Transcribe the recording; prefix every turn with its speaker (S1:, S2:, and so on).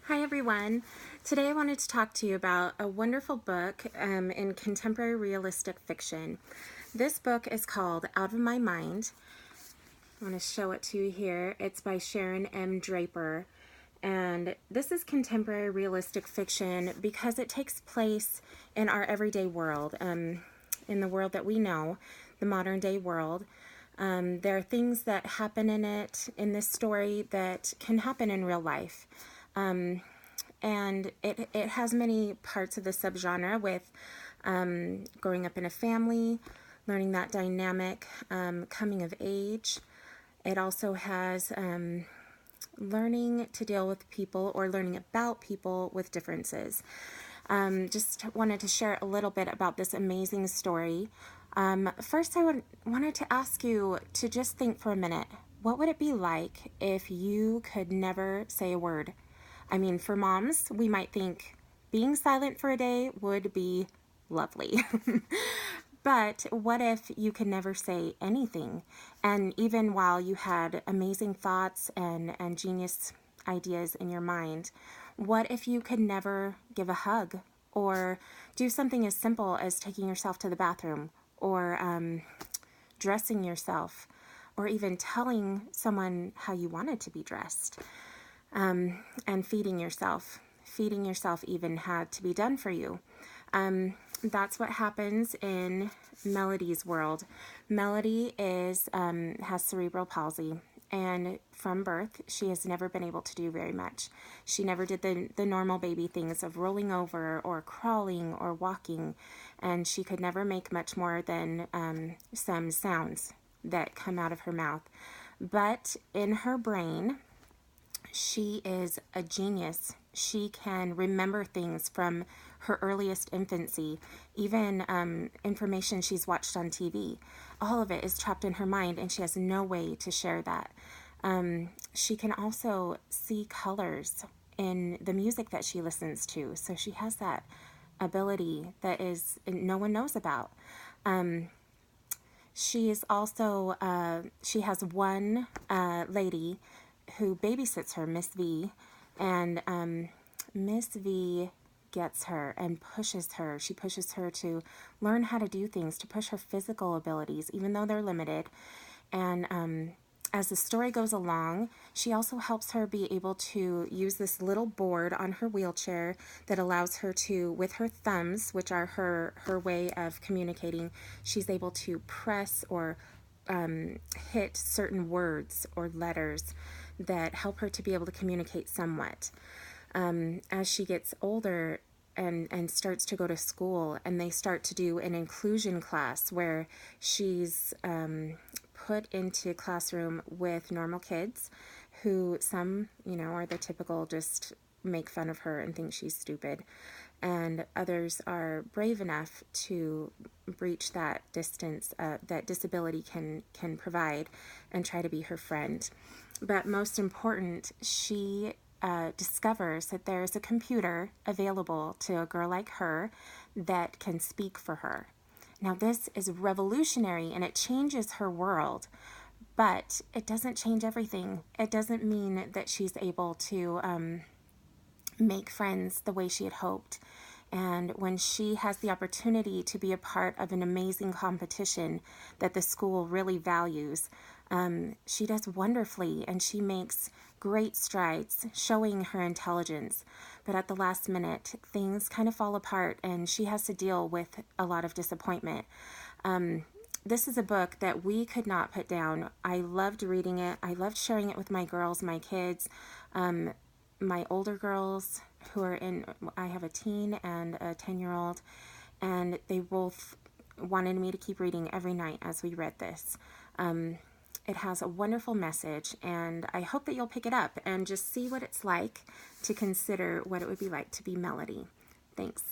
S1: Hi everyone. Today I wanted to talk to you about a wonderful book in contemporary realistic fiction. This book is called Out of My Mind. I want to show it to you here. It's by Sharon M. Draper. And this is contemporary realistic fiction because it takes place in our everyday world, in the world that we know, the modern day world. There are things that happen in this story that can happen in real life. And it has many parts of the subgenre with growing up in a family, learning that dynamic, coming of age. It also has learning to deal with people or learning about people with differences. Just wanted to share a little bit about this amazing story. First, wanted to ask you to just think for a minute. What would it be like if you could never say a word? I mean, for moms, we might think being silent for a day would be lovely. But what if you could never say anything? And even while you had amazing thoughts and genius ideas in your mind, what if you could never give a hug or do something as simple as taking yourself to the bathroom or dressing yourself or even telling someone how you wanted to be dressed? And feeding yourself. Feeding yourself even had to be done for you. That's what happens in Melody's world. Melody has cerebral palsy, and from birth, she has never been able to do very much. She never did the normal baby things of rolling over or crawling or walking, and she could never make much more than some sounds that come out of her mouth. But in her brain, she is a genius. She can remember things from her earliest infancy, even information she's watched on TV. All of it is trapped in her mind, and she has no way to share that. She can also see colors in the music that she listens to, so she has that ability that no one knows about. She is also she has one lady who babysits her, Miss V, and Miss V gets her and pushes her. She pushes her to learn how to do things, to push her physical abilities, even though they're limited. And as the story goes along, she also helps her be able to use this little board on her wheelchair that allows her to, with her thumbs, which are her way of communicating, she's able to press or hit certain words or letters that help her to be able to communicate somewhat. As she gets older and starts to go to school, and they start to do an inclusion class where she's put into classroom with normal kids who some, are the typical just make fun of her and think she's stupid. And others are brave enough to breach that distance that disability can provide and try to be her friend. But most important, she discovers that there's a computer available to a girl like her that can speak for her. Now, this is revolutionary and it changes her world, but it doesn't change everything. It doesn't mean that she's able to make friends the way she had hoped. And when she has the opportunity to be a part of an amazing competition that the school really values, she does wonderfully and she makes great strides, showing her intelligence. But at the last minute, things kind of fall apart and she has to deal with a lot of disappointment. This is a book that we could not put down. I loved reading it. I loved sharing it with my girls, my kids, my older girls who are I have a teen and a 10-year-old, and they both wanted me to keep reading every night as we read this. It has a wonderful message, and I hope that you'll pick it up and just see what it's like to consider what it would be like to be Melody. Thanks.